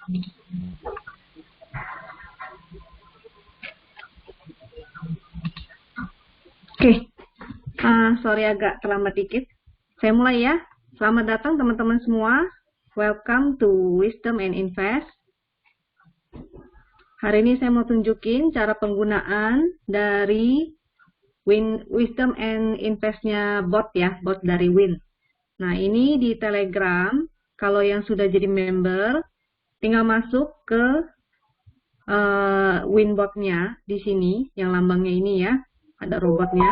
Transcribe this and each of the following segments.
Oke, sorry agak terlambat dikit. Saya mulai ya. Selamat datang teman-teman semua. Welcome to Wisdom and Invest. Hari ini saya mau tunjukin cara penggunaan dari Wisdom and Invest-nya bot ya, bot dari Win. Nah, ini di Telegram. Kalau yang sudah jadi member, tinggal masuk ke Winbot-nya di sini, yang lambangnya ini ya, ada robotnya.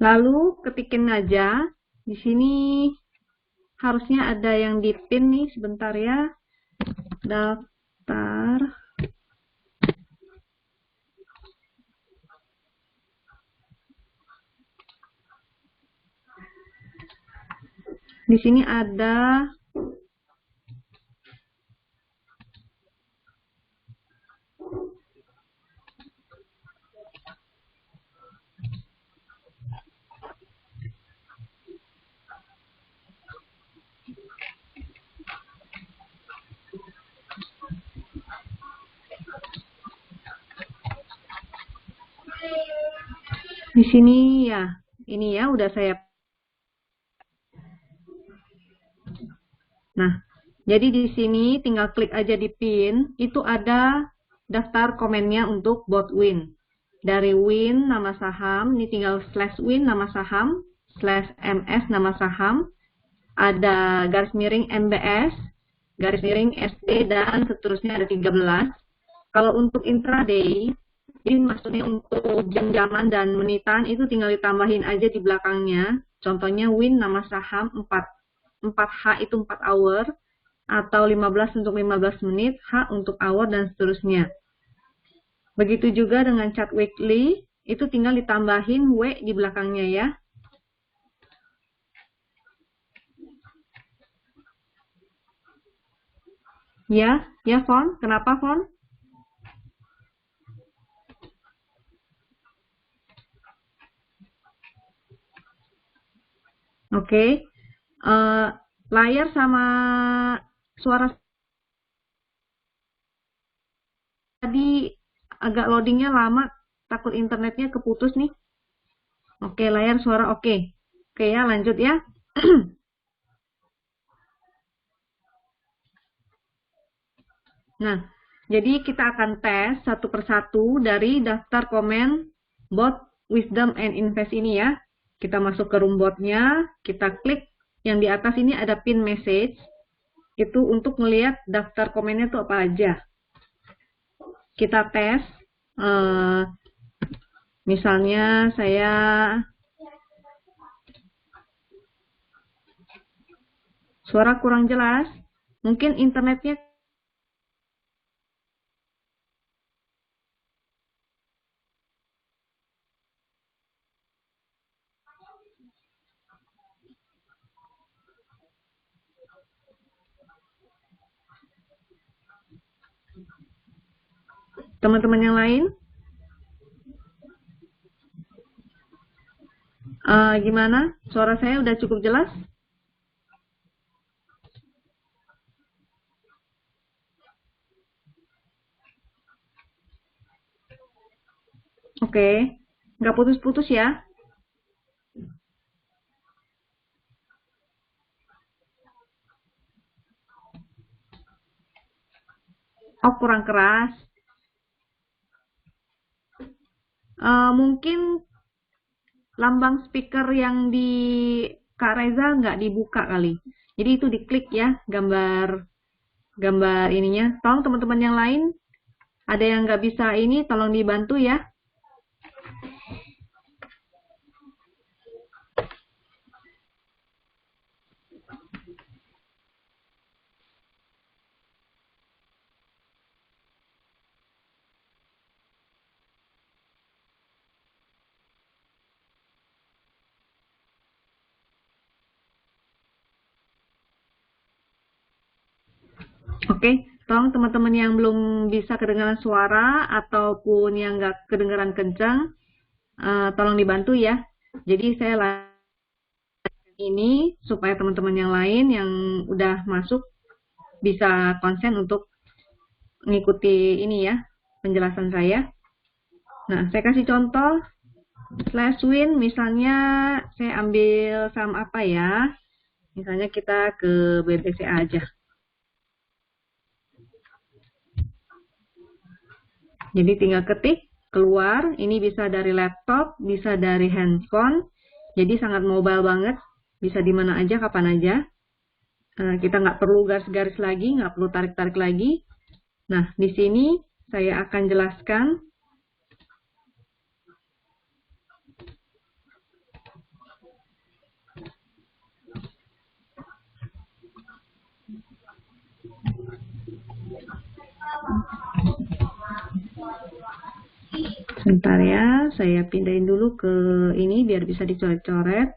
Lalu ketikin aja di sini, harusnya ada yang di pin nih, sebentar ya. Daftar. Di sini ada di sini ya, ini ya udah saya. Nah, jadi di sini tinggal klik aja di pin, itu ada daftar komennya untuk bot Win. Dari Win nama saham, ini tinggal /win nama saham, /ms nama saham, ada garis miring MBS, garis miring SD, dan seterusnya ada 13. Kalau untuk intraday, ini maksudnya untuk jam-jaman dan menitan, itu tinggal ditambahin aja di belakangnya. Contohnya Win nama saham 4H itu 4 hour, atau 15 untuk 15 menit, H untuk hour, dan seterusnya. Begitu juga dengan chart weekly, itu tinggal ditambahin W di belakangnya ya. Ya Fon, kenapa Fon? Oke, layar sama suara tadi agak loadingnya lama, takut internetnya keputus nih. Oke, layar suara oke. Oke ya, lanjut ya. Nah, jadi kita akan tes satu persatu dari daftar komen bot Wisdom and Invest ini ya. Kita masuk ke room botnya, kita klik yang di atas ini ada pin message. Itu untuk melihat daftar komennya itu apa aja. Kita tes, misalnya saya suara kurang jelas, mungkin internetnya teman-teman yang lain. Gimana? Suara saya udah cukup jelas? Oke, nggak putus-putus ya. Oh, kurang keras. Mungkin lambang speaker yang di Kak Reza nggak dibuka kali. Jadi itu diklik ya, gambar ininya. Tolong teman-teman yang lain, ada yang nggak bisa ini, tolong dibantu ya. Oke, tolong teman-teman yang belum bisa kedengaran suara ataupun yang nggak kedengaran kencang, tolong dibantu ya. Jadi saya ini supaya teman-teman yang lain yang udah masuk bisa konsen untuk mengikuti ini ya, penjelasan saya. Nah, saya kasih contoh /win, misalnya saya ambil saham apa ya? Misalnya kita ke BBCA aja. Jadi tinggal ketik, keluar, ini bisa dari laptop, bisa dari handphone, jadi sangat mobile banget, bisa di mana aja, kapan aja. Kita nggak perlu garis-garis lagi, nggak perlu tarik-tarik lagi. Nah, di sini saya akan jelaskan sebentar ya, saya pindahin dulu ke ini biar bisa dicoret-coret.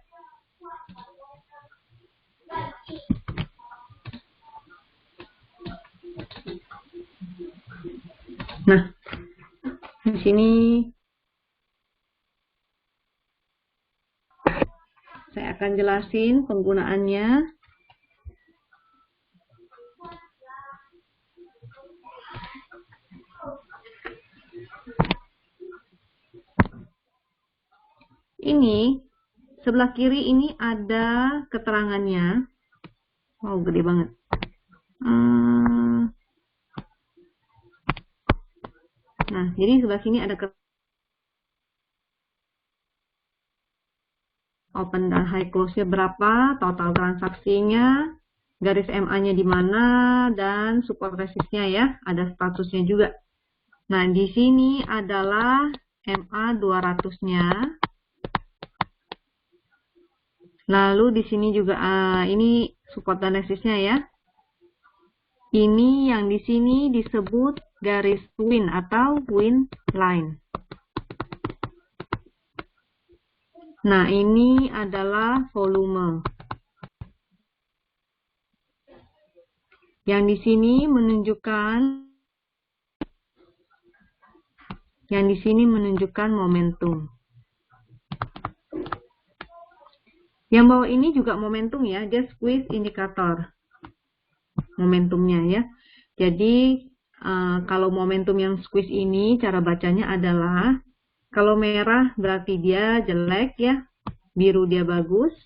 Nah, di sini saya akan jelasin penggunaannya. Ini sebelah kiri ini ada keterangannya. Wow, gede banget. Nah, jadi sebelah sini ada open dan high close-nya berapa, total transaksinya, garis MA-nya di mana, dan support resistnya ya, ada statusnya juga. Nah, di sini adalah MA 200-nya. Lalu di sini juga ini support dan resistnya ya. Ini yang di sini disebut garis win atau win line. Nah, ini adalah volume. Yang di sini menunjukkan momentum. Yang bawah ini juga momentum ya, dia squeeze indikator momentumnya ya. Jadi kalau momentum yang squeeze ini cara bacanya adalah kalau merah berarti dia jelek ya, biru dia bagus.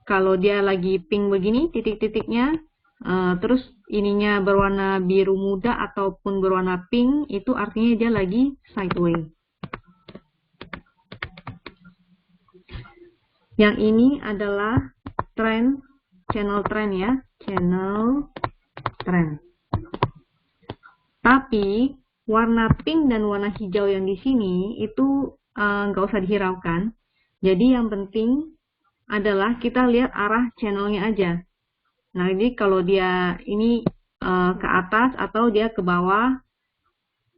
Kalau dia lagi pink begini titik-titiknya, terus ininya berwarna biru muda ataupun berwarna pink, itu artinya dia lagi sideways. Yang ini adalah channel trend ya, channel trend. Tapi warna pink dan warna hijau yang di sini itu nggak usah dihiraukan. Jadi yang penting adalah kita lihat arah channelnya aja. Nah, ini kalau dia ini ke atas atau dia ke bawah,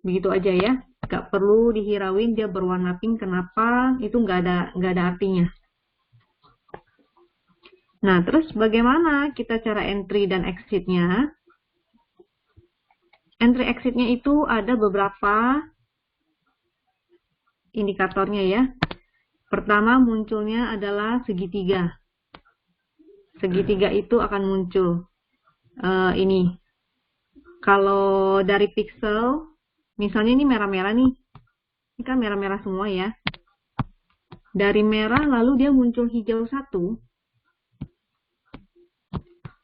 begitu aja ya. Nggak perlu dihirauin dia berwarna pink, kenapa? Itu nggak ada artinya. Nah, terus bagaimana kita cara entry dan exit-nya? Entry exit-nya itu ada beberapa indikatornya ya. Pertama munculnya adalah segitiga. Segitiga itu akan muncul ini. Kalau dari pixel, misalnya ini merah-merah nih. Ini kan merah-merah semua ya. Dari merah lalu dia muncul hijau satu.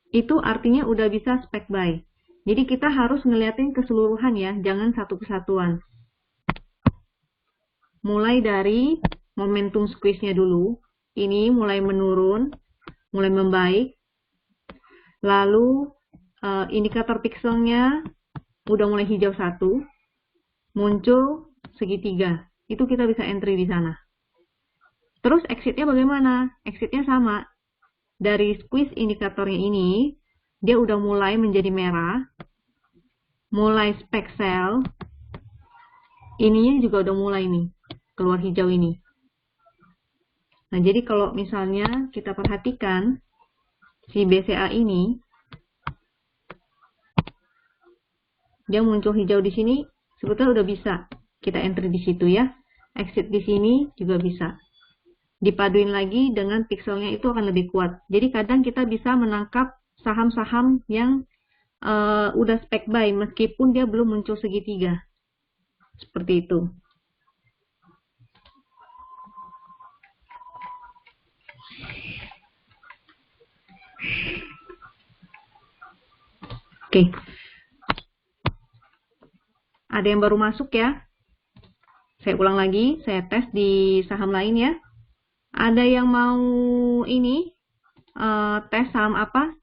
Itu artinya udah bisa spec buy. Jadi kita harus ngeliatin keseluruhan ya, jangan satu kesatuan. Mulai dari momentum squeeze-nya dulu, ini mulai menurun, mulai membaik. Lalu indikator pixelnya udah mulai hijau satu, muncul segitiga. Itu kita bisa entry di sana. Terus exit-nya bagaimana? Exit-nya sama. Dari squeeze indikatornya ini, dia udah mulai menjadi merah, mulai spec sell, ininya juga udah mulai nih, keluar hijau ini. Nah, jadi kalau misalnya kita perhatikan, si BCA ini, dia muncul hijau di sini, sebetulnya udah bisa kita entry di situ ya. Exit di sini juga bisa. dipaduin lagi dengan pixelnya itu akan lebih kuat. Jadi kadang kita bisa menangkap saham-saham yang udah spek buy meskipun dia belum muncul segitiga. Seperti itu. Oke. Ada yang baru masuk ya? Saya ulang lagi, saya tes di saham lain ya. Ada yang mau ini tes saham apa?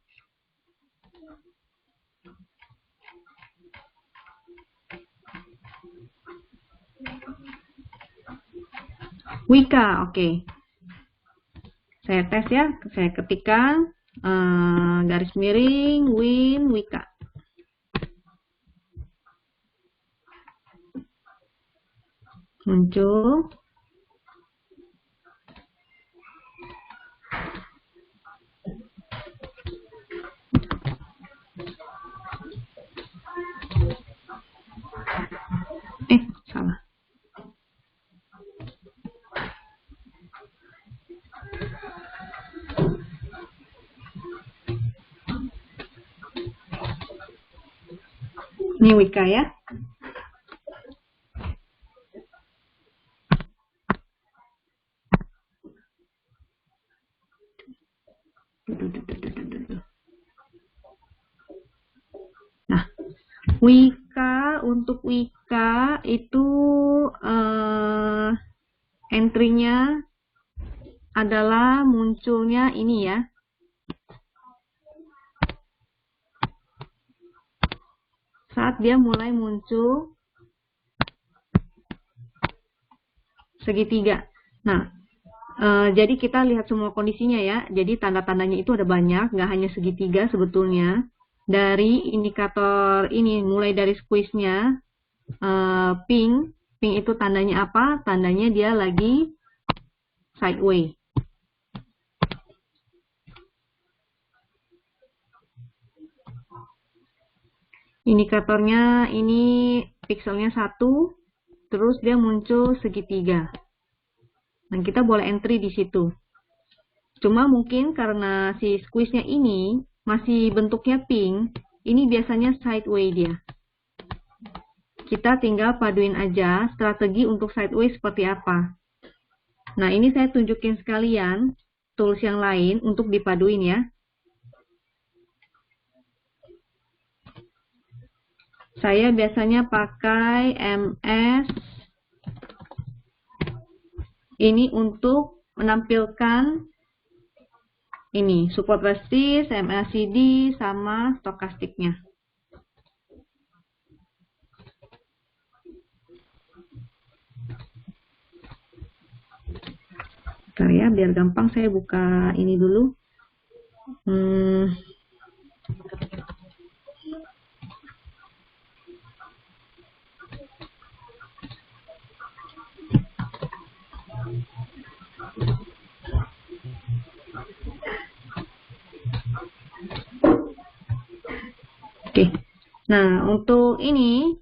Wika, oke. Saya tes ya, saya ketikkan garis miring Win Wika. Muncul. Salah. Ini Wika ya. Nah, Wika, untuk Wika itu entry-nya adalah munculnya ini ya. Saat dia mulai muncul segitiga. Nah, jadi kita lihat semua kondisinya ya. Jadi tanda-tandanya itu ada banyak, nggak hanya segitiga sebetulnya. Dari indikator ini, mulai dari squeeze-nya, pink itu tandanya apa? Tandanya dia lagi sideways. Indikatornya ini pixelnya 1, terus dia muncul segitiga. Nah, kita boleh entry di situ. Cuma mungkin karena si squeeze-nya ini masih bentuknya pink, ini biasanya sideways dia. Kita tinggal paduin aja strategi untuk sideways seperti apa. Nah, ini saya tunjukin sekalian tools yang lain untuk dipaduin ya. Saya biasanya pakai MS ini untuk menampilkan ini support resist, MACD sama stokastiknya. Bentar ya, biar gampang saya buka ini dulu. Oke, nah untuk ini,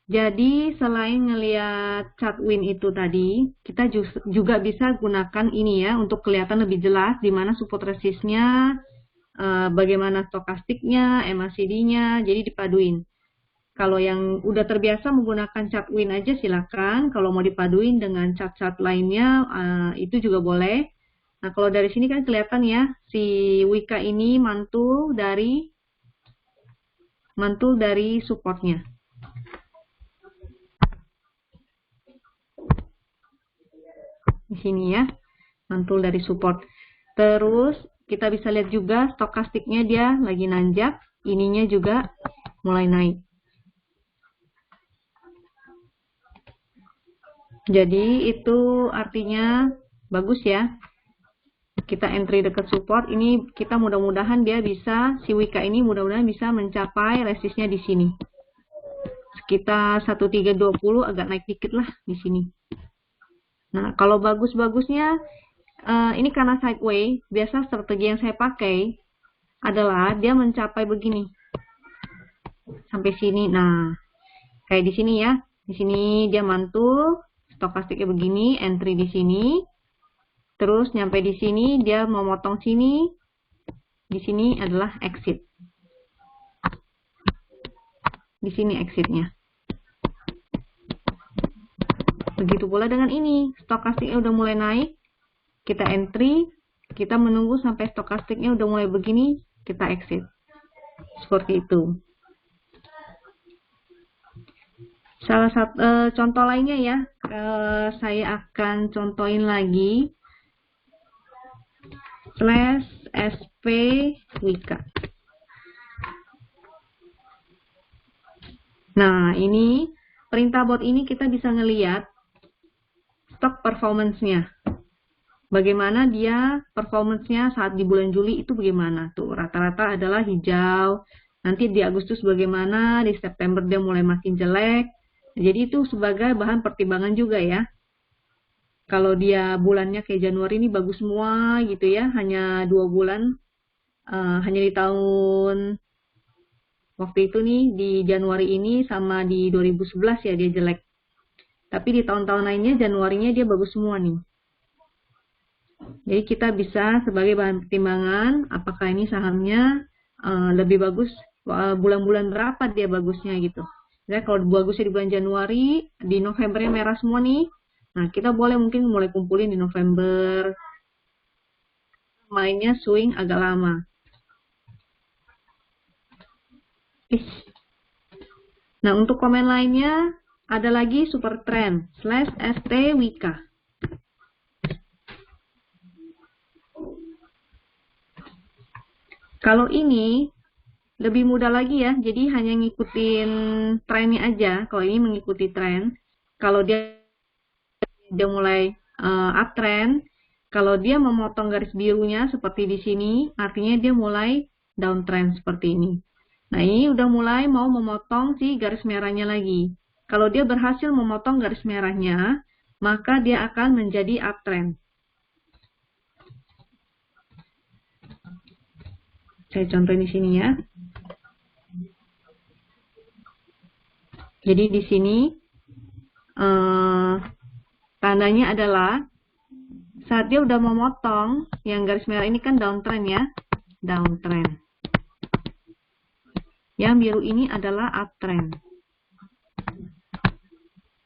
jadi selain ngelihat chart win itu tadi, kita juga bisa gunakan ini ya untuk kelihatan lebih jelas di mana support resistnya, bagaimana stokastiknya, MACD-nya, jadi dipaduin. Kalau yang udah terbiasa menggunakan chart win aja silakan. Kalau mau dipaduin dengan chart-chart lainnya itu juga boleh. Nah kalau dari sini kan kelihatan ya si Wika ini mantul dari supportnya. Di sini ya, mantul dari support. Terus kita bisa lihat juga stokastiknya dia lagi nanjak, ininya juga mulai naik. Jadi itu artinya bagus ya. Kita entry dekat support, ini kita mudah-mudahan dia bisa, si Wika ini mudah-mudahan bisa mencapai resistnya di sini. Sekitar 1320 agak naik dikit lah di sini. Nah, kalau bagus-bagusnya, ini karena sideways, biasa strategi yang saya pakai adalah dia mencapai begini. Sampai sini, nah, kayak di sini ya. Di sini dia mantul, stokastiknya begini, entry di sini. Terus nyampe di sini, dia memotong sini. Di sini adalah exit. Di sini exitnya. Begitu pula dengan ini. Stokastiknya udah mulai naik. Kita entry. Kita menunggu sampai stokastiknya udah mulai begini. Kita exit. Seperti itu. Salah satu contoh lainnya ya. Saya akan contohin lagi. /SP Wika. Nah, ini perintah bot ini kita bisa ngelihat stock performance-nya. Bagaimana dia performance-nya saat di bulan Juli itu bagaimana? Tuh, rata-rata adalah hijau. Nanti di Agustus bagaimana? Di September dia mulai makin jelek. Jadi itu sebagai bahan pertimbangan juga ya. Kalau dia bulannya kayak Januari ini bagus semua gitu ya. Hanya 2 bulan. Hanya di tahun waktu itu nih, di Januari ini sama di 2011 ya dia jelek. Tapi di tahun-tahun lainnya Januarinya dia bagus semua nih. Jadi kita bisa sebagai bahan pertimbangan apakah ini sahamnya lebih bagus bulan-bulan berapa dia bagusnya gitu. Jadi kalau bagusnya di bulan Januari, di Novembernya merah semua nih. Nah, kita boleh mungkin mulai kumpulin di November. Mainnya swing agak lama. Nah, untuk komen lainnya ada lagi super trend /ST Wika. Kalau ini lebih mudah lagi ya, jadi hanya ngikutin trennya aja. Kalau ini mengikuti tren, kalau dia mulai uptrend, kalau dia memotong garis birunya seperti di sini, artinya dia mulai downtrend seperti ini. Nah, ini udah mulai mau memotong si garis merahnya lagi. Kalau dia berhasil memotong garis merahnya, maka dia akan menjadi uptrend. Saya contohin di sini ya. Jadi di sini tandanya adalah saat dia udah memotong, yang garis merah ini kan downtrend ya, downtrend. Yang biru ini adalah uptrend.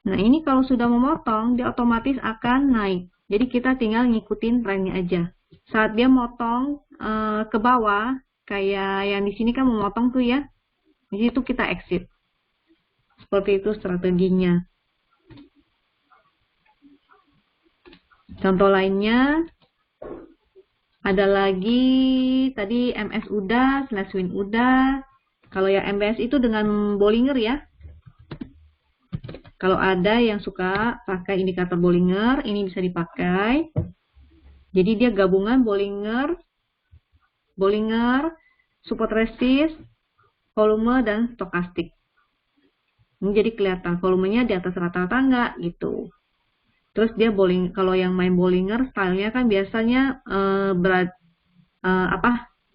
Nah, ini kalau sudah memotong, dia otomatis akan naik. Jadi kita tinggal ngikutin trennya aja. Saat dia motong ke bawah, kayak yang di sini kan memotong tuh ya. Di situ kita exit. Seperti itu strateginya. Contoh lainnya ada lagi tadi MS udah, /win udah. Kalau yang MBS itu dengan Bollinger ya. Kalau ada yang suka pakai indikator Bollinger, ini bisa dipakai. Jadi dia gabungan Bollinger, support resist, volume, dan stokastik. Ini jadi kelihatan volumenya di atas rata-rata enggak gitu. Terus dia kalau yang main Bollinger, stylenya kan biasanya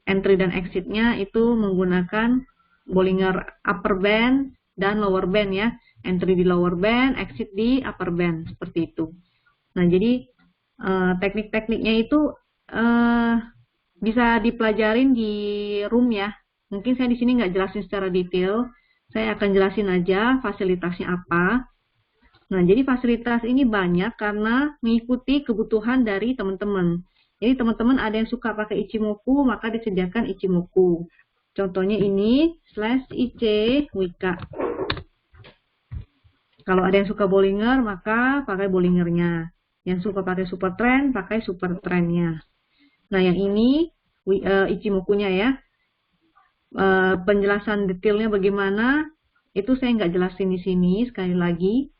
entry dan exitnya itu menggunakan Bollinger upper band dan lower band ya. Entry di lower band, exit di upper band, seperti itu. Nah, jadi teknik-tekniknya itu bisa dipelajarin di room ya. Mungkin saya di sini nggak jelasin secara detail. Saya akan jelasin aja fasilitasnya apa. Nah, jadi fasilitas ini banyak karena mengikuti kebutuhan dari teman-teman. Jadi teman-teman ada yang suka pakai Ichimoku, maka disediakan Ichimoku. Contohnya ini /IC Wika. Kalau ada yang suka Bollinger, maka pakai Bollingernya. Yang suka pakai super trend, pakai super trendnya. Nah, yang ini Ichimokunya ya. Penjelasan detailnya bagaimana, itu saya nggak jelasin di sini sekali lagi.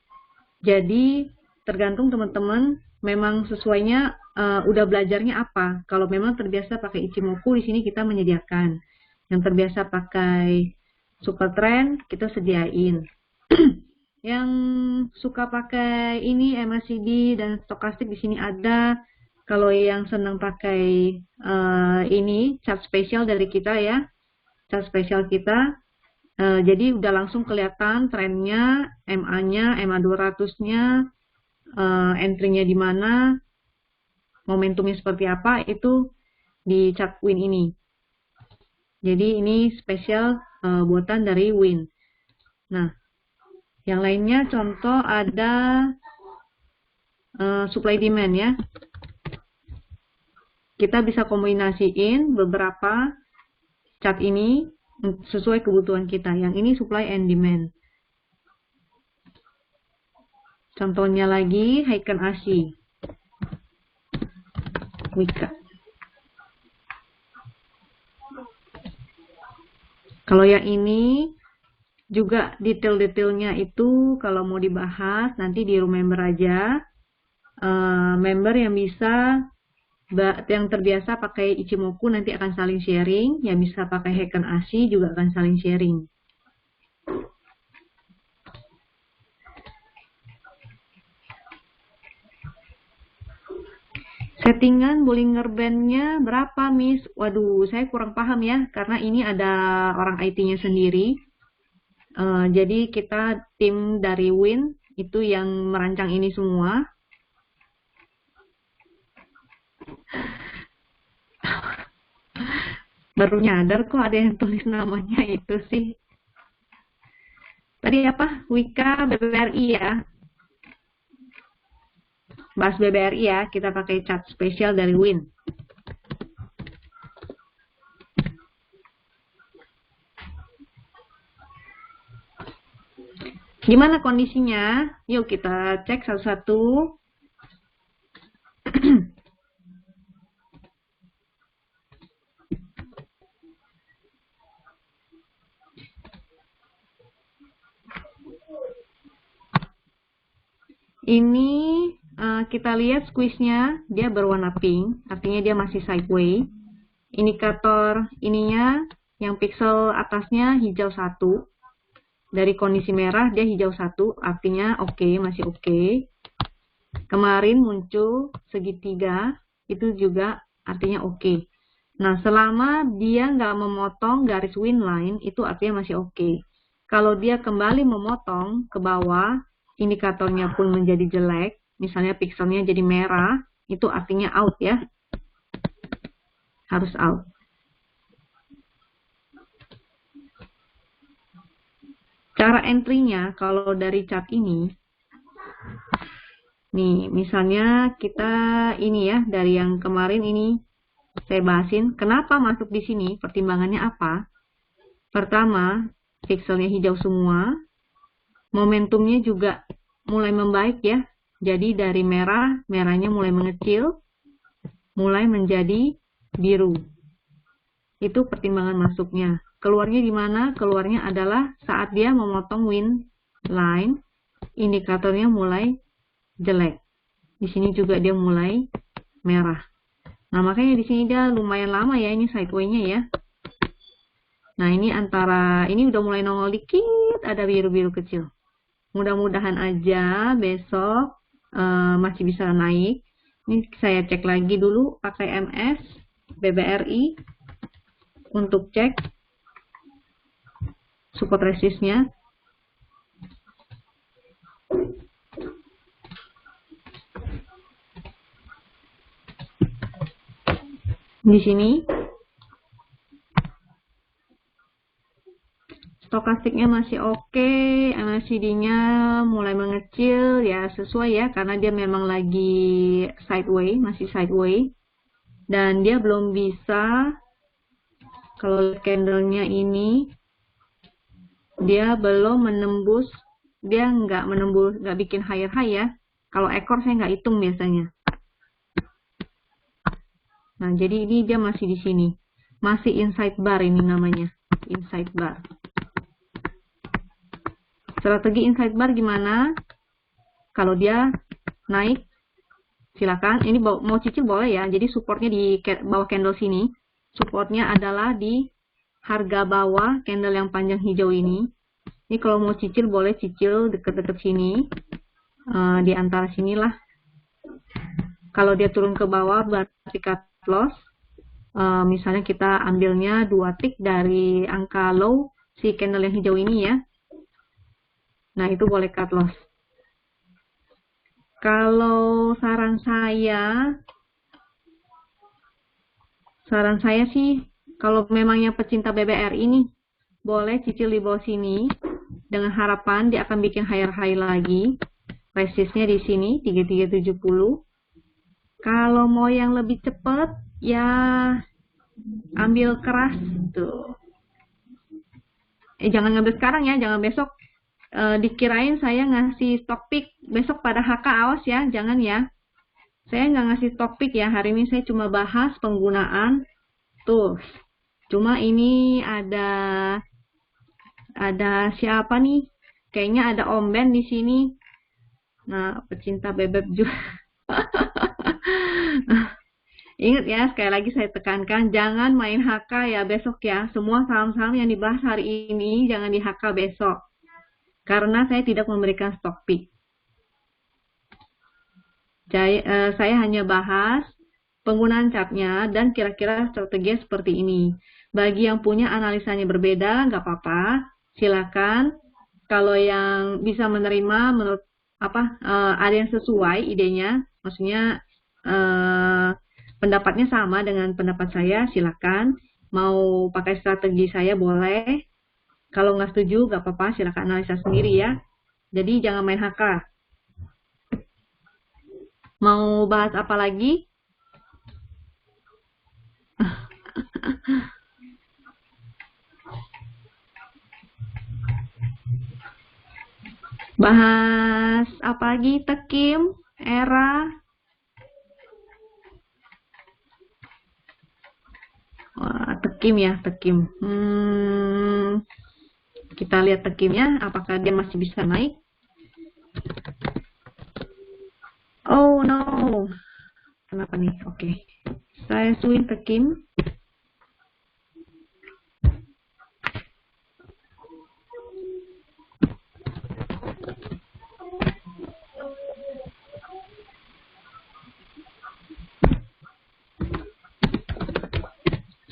Jadi, tergantung teman-teman memang sesuainya udah belajarnya apa. Kalau memang terbiasa pakai Ichimoku, di sini kita menyediakan. Yang terbiasa pakai super trend, kita sediain. Yang suka pakai ini MACD dan stokastik di sini ada. Kalau yang senang pakai ini chart spesial dari kita ya, chart spesial kita. Jadi udah langsung kelihatan trennya, MA-nya, MA 200-nya, entry-nya di mana, momentumnya seperti apa itu di chart Win ini. Jadi ini spesial buatan dari Win. Nah, yang lainnya contoh ada supply demand ya. Kita bisa kombinasiin beberapa chart ini sesuai kebutuhan kita. Yang ini supply and demand. Contohnya lagi Heiken Ashi. Wika. Kalau yang ini juga detail-detailnya itu kalau mau dibahas nanti di room member aja. Member yang bisa yang terbiasa pakai Ichimoku nanti akan saling sharing, yang bisa pakai Heiken Ashi juga akan saling sharing. Settingan Bollinger Band-nya berapa, Miss? Waduh, saya kurang paham ya, karena ini ada orang IT-nya sendiri. Jadi kita tim dari Win itu yang merancang ini semua. Baru nyadar kok ada yang tulis namanya itu sih. Tadi apa? Wika BBRI ya. Bahas BBRI ya, kita pakai chat spesial dari Win. Gimana kondisinya? Yuk kita cek satu-satu. Ini kita lihat squeeze-nya, dia berwarna pink, artinya dia masih sideways. Indikator ininya, yang pixel atasnya hijau 1. Dari kondisi merah, dia hijau 1, artinya oke, masih oke. Kemarin muncul segitiga, itu juga artinya oke. Nah, selama dia nggak memotong garis win line, itu artinya masih oke. Kalau dia kembali memotong ke bawah, indikatornya pun menjadi jelek, misalnya pixelnya jadi merah, itu artinya out ya. Harus out. Cara entry-nya kalau dari chart ini, nih misalnya kita ini ya, dari yang kemarin ini saya bahasin, kenapa masuk di sini, pertimbangannya apa? Pertama, pixelnya hijau semua, momentumnya juga mulai membaik ya. Jadi dari merah, merahnya mulai mengecil, mulai menjadi biru. Itu pertimbangan masuknya. Keluarnya gimana? Keluarnya adalah saat dia memotong win line, indikatornya mulai jelek. Di sini juga dia mulai merah. Nah, makanya di sini dia lumayan lama ya, ini sideways-nya ya. Nah, ini ini udah mulai nongol dikit, ada biru-biru kecil. Mudah-mudahan aja besok masih bisa naik. Ini saya cek lagi dulu pakai MS BBRI untuk cek support resistnya. Di sini stokastiknya masih oke, MACD-nya mulai mengecil ya, sesuai ya, karena dia memang lagi sideways, masih sideways, dan dia belum bisa, kalau candlenya ini dia belum menembus, dia nggak bikin higher high ya. Kalau ekor saya nggak hitung biasanya. Nah, jadi ini dia masih di sini, masih inside bar ini namanya, inside bar. Strategi inside bar gimana? Kalau dia naik, silakan. Ini mau cicil boleh ya. Jadi supportnya di bawah candle sini. Supportnya adalah di harga bawah candle yang panjang hijau ini. Ini kalau mau cicil boleh cicil deket-deket sini. Di antara sinilah. Kalau dia turun ke bawah berarti cut loss. Misalnya kita ambilnya 2 tick dari angka low si candle yang hijau ini ya. Nah, itu boleh cut loss. Kalau saran saya, saran saya sih, kalau memangnya pecinta BBR ini, boleh cicil di bawah sini, dengan harapan dia akan bikin higher high lagi. Resistnya di sini 3370. Kalau mau yang lebih cepat, ya ambil keras tuh. Jangan ngambil sekarang ya, jangan besok. Dikirain saya ngasih stock pick besok pada HK, awas ya, jangan ya. Saya nggak ngasih stock pick ya, hari ini saya cuma bahas penggunaan tools. Cuma ini ada siapa nih? Kayaknya ada Om Ben di sini. Nah, pecinta bebek juga. Ingat ya, sekali lagi saya tekankan, jangan main HK ya besok ya. Semua saham-saham yang dibahas hari ini jangan di HK besok. Karena saya tidak memberikan stock pick. Saya hanya bahas penggunaan chartnya dan kira-kira strategi seperti ini. Bagi yang punya analisanya berbeda, nggak apa-apa. Silakan. Kalau yang bisa menerima menurut ada yang sesuai idenya, maksudnya pendapatnya sama dengan pendapat saya, silakan. Mau pakai strategi saya boleh. Kalau nggak setuju, nggak apa-apa, silakan analisa sendiri ya. Jadi jangan main HK. Mau bahas apa lagi? Bahas apa lagi? Tekim, era. Wah, tekim ya, tekim. Kita lihat tekimnya, apakah dia masih bisa naik? Oh no, kenapa nih? Oke, saya swing tekim.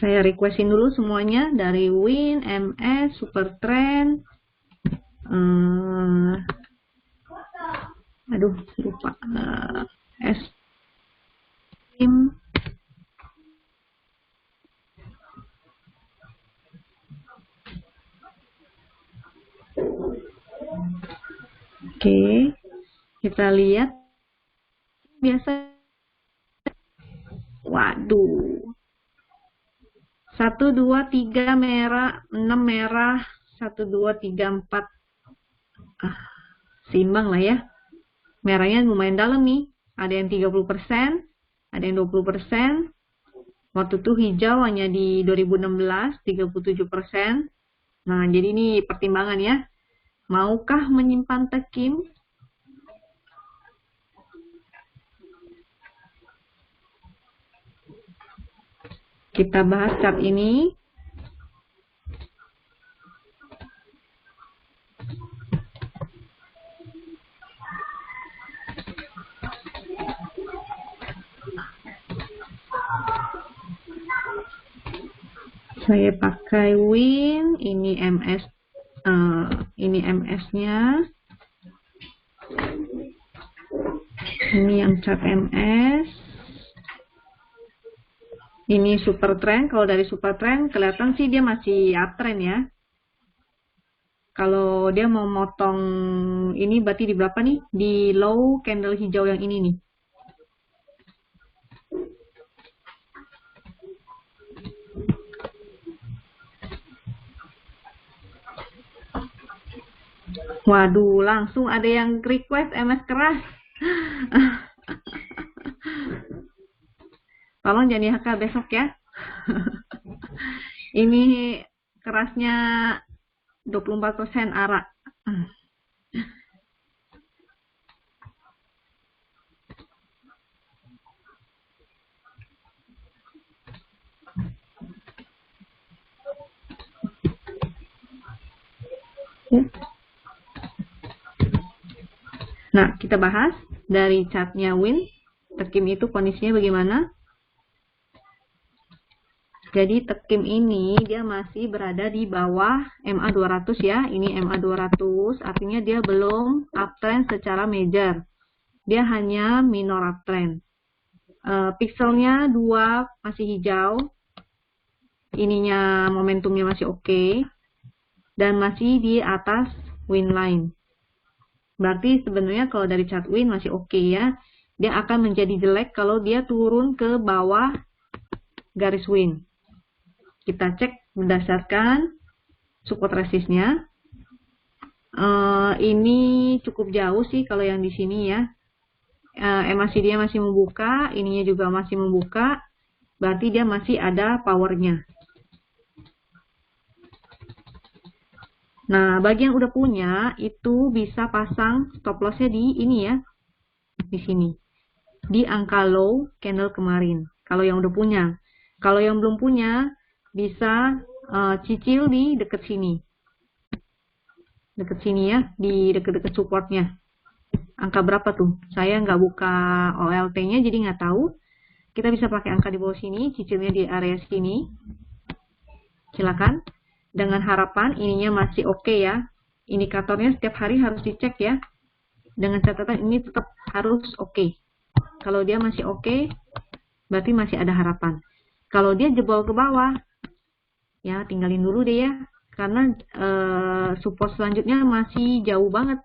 Saya requestin dulu semuanya dari Win, MS, Super Trend. Aduh, lupa. S-Team. Oke, kita lihat. Biasa. Waduh. 1, 2, 3 merah, 6 merah, 1, 2, 3, 4. Seimbang lah ya. Merahnya lumayan dalam nih. Ada yang 30%, ada yang 20%. Waktu itu hijau hanya di 2016, 37%. Nah, jadi ini pertimbangan ya. Maukah menyimpan tekim? Kita bahas chart ini. Saya pakai Win, ini MS, ini MS-nya. Ini yang chart MS. Ini super trend. Kalau dari super trend kelihatan sih dia masih uptrend ya. Kalau dia mau motong ini berarti di berapa nih? Di low candle hijau yang ini nih. Waduh, langsung ada yang request MS keras. Tolong jangan di-HK besok ya. Ini kerasnya 24% ARA. Nah, kita bahas dari chartnya Win. Tekim itu kondisinya bagaimana? Jadi tekim ini dia masih berada di bawah MA200 ya. Ini MA200 artinya dia belum uptrend secara major. Dia hanya minor uptrend. Pixelnya 2 masih hijau. ininya momentumnya masih oke dan masih di atas win line. Berarti sebenarnya kalau dari chart win masih oke ya. Dia akan menjadi jelek kalau dia turun ke bawah garis win. Kita cek berdasarkan support resistnya. Ini cukup jauh sih kalau yang di sini ya. MACD dia masih membuka, ininya juga masih membuka. Berarti dia masih ada powernya. Nah, bagi yang udah punya, itu bisa pasang stop lossnya di ini ya. Di sini. Di angka low candle kemarin. Kalau yang udah punya. Kalau yang belum punya, bisa cicil di deket sini. Deket sini ya, di deket-deket supportnya. Angka berapa tuh? Saya nggak buka OLT-nya, jadi nggak tahu. Kita bisa pakai angka di bawah sini, cicilnya di area sini. Silakan. Dengan harapan ininya masih oke ya. Indikatornya setiap hari harus dicek ya. Dengan catatan ini tetap harus oke. Kalau dia masih oke, berarti masih ada harapan. Kalau dia jebol ke bawah, ya tinggalin dulu deh ya. Karena support selanjutnya masih jauh banget.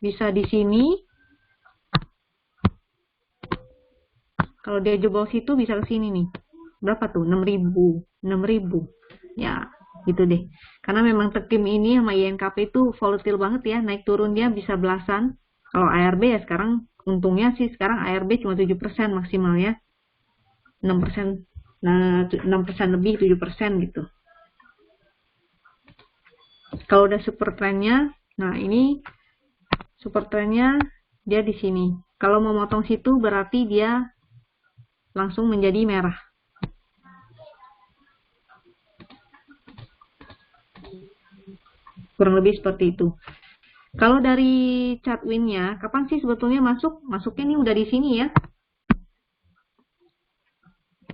Bisa di sini. Kalau dia jebol situ bisa ke sini nih. Berapa tuh? 6.000. 6.000. Ya, gitu deh. Karena memang tekim ini sama INKP itu volatile banget ya. Naik turun dia bisa belasan. Kalau ARB ya sekarang, untungnya sih sekarang ARB cuma 7% maksimal ya. 6%. Nah, 6% lebih, 7% gitu. Kalau udah super trendnya, nah ini super trendnya dia di sini. Kalau mau motong situ berarti dia langsung menjadi merah. Kurang lebih seperti itu. Kalau dari chart win-nya, kapan sih sebetulnya masuk? Masuknya nih udah di sini ya.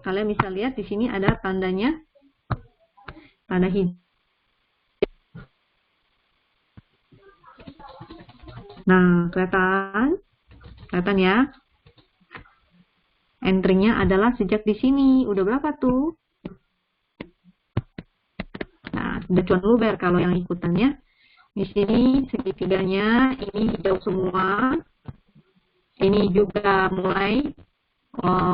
Kalian bisa lihat di sini ada tandanya. Tanda hijau. Nah, kelihatan ya. Entry-nya adalah sejak di sini. Udah berapa tuh? Nah, udah cuan luber kalau yang ikutannya. Di sini segitiganya ini hijau semua. Ini juga mulai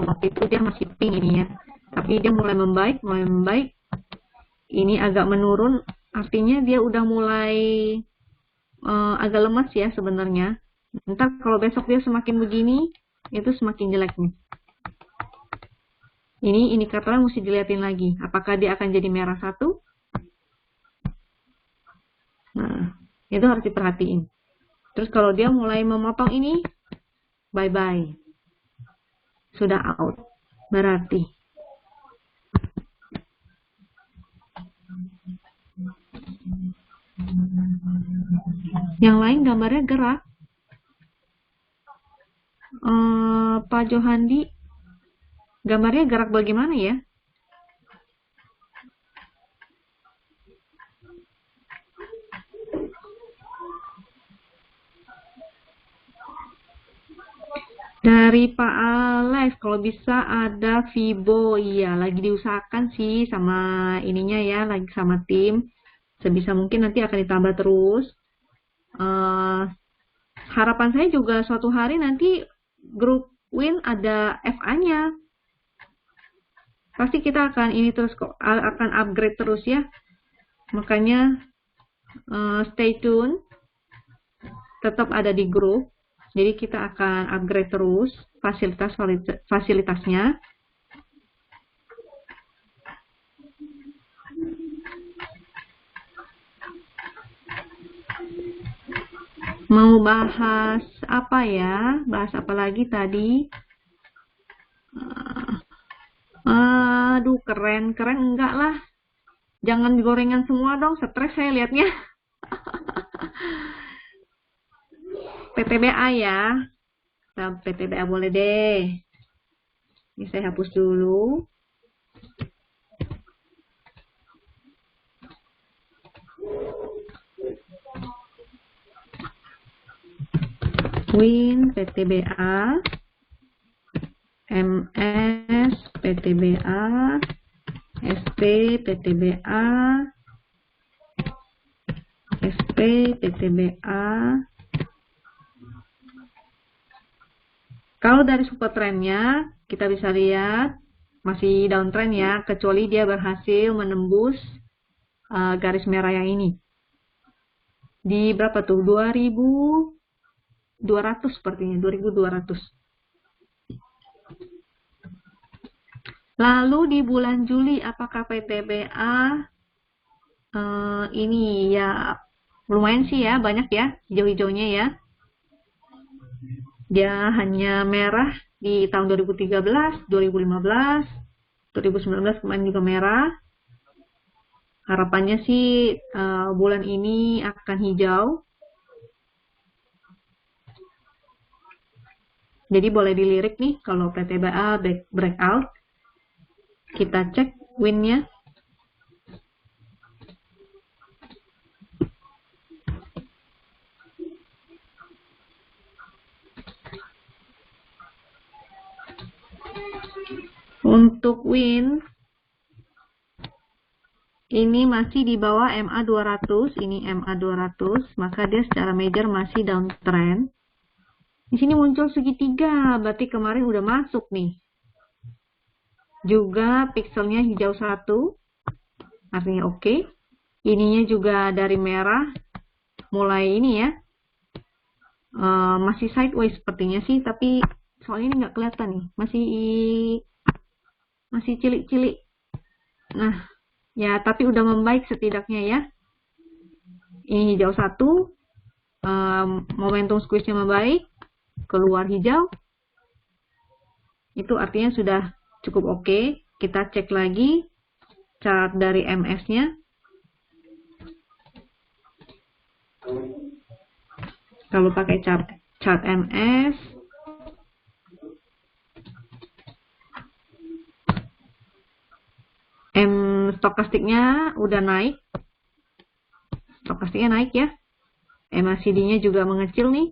waktu itu dia masih pink ini ya. Tapi dia mulai membaik. Ini agak menurun, artinya dia udah mulai agak lemas ya sebenarnya. Ntar kalau besok dia semakin begini, itu semakin jelek nih. Ini indikatornya mesti dilihatin lagi. Apakah dia akan jadi merah satu? Nah, itu harus diperhatiin. Terus kalau dia mulai memotong ini, bye-bye. Sudah out. Berarti. Yang lain gambarnya gerak. Pak Johandi, gambarnya gerak bagaimana ya? Dari Pak Alex, kalau bisa ada Vibo, iya lagi diusahakan sih sama ininya ya, lagi sama tim. Sebisa mungkin nanti akan ditambah terus. Harapan saya juga suatu hari nanti grup Win ada FA-nya. Pasti kita akan ini terus kok, akan upgrade terus ya. Makanya stay tune, tetap ada di grup. Jadi kita akan upgrade terus fasilitasnya. Mau bahas apa ya? Bahas apa lagi tadi? Aduh, keren enggak lah. Jangan gorengan semua dong, stres saya liatnya. PTBA ya. Nah, PTBA boleh deh. Ini saya hapus dulu. Win PTBA, MS PTBA, SP, PTBA, SP, PTBA. Kalau dari support trendnya, kita bisa lihat masih downtrend ya, kecuali dia berhasil menembus garis merah yang ini. Di berapa tuh? 2200 sepertinya, 2200. Lalu di bulan Juli, apakah PTBA ini ya lumayan sih ya, banyak ya hijau-hijaunya ya. Dia hanya merah di tahun 2013, 2015, 2019 kemarin juga merah. Harapannya sih bulan ini akan hijau. Jadi boleh dilirik nih kalau PTBA breakout. Kita cek win-nya. Untuk win, ini masih di bawah MA 200, ini MA 200, maka dia secara major masih downtrend. Di sini muncul segitiga, berarti kemarin udah masuk nih. Juga pixelnya hijau 1, artinya oke. Ininya juga dari merah, mulai ini ya. Masih sideways sepertinya sih, tapi soalnya ini nggak kelihatan nih, masih cilik-cilik. Nah, ya tapi udah membaik setidaknya ya. Ini hijau 1, momentum squeeze-nya membaik, keluar hijau. Itu artinya sudah cukup oke. Kita cek lagi chart dari MS-nya. Kalau pakai chart MS, stokastiknya udah naik. Stokastiknya naik ya. MACD-nya juga mengecil nih.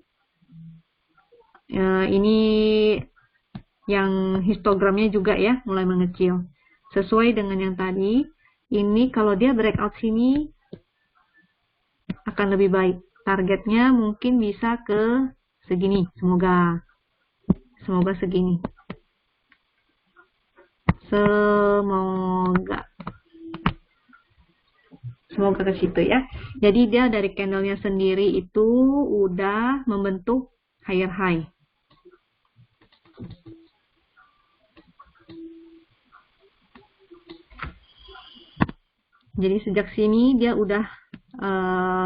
Ini yang histogramnya juga ya mulai mengecil. Sesuai dengan yang tadi, ini kalau dia breakout sini akan lebih baik. Targetnya mungkin bisa ke segini. Semoga segini. Semoga ke situ ya. Jadi dia dari candlenya sendiri itu udah membentuk higher high. Jadi sejak sini dia udah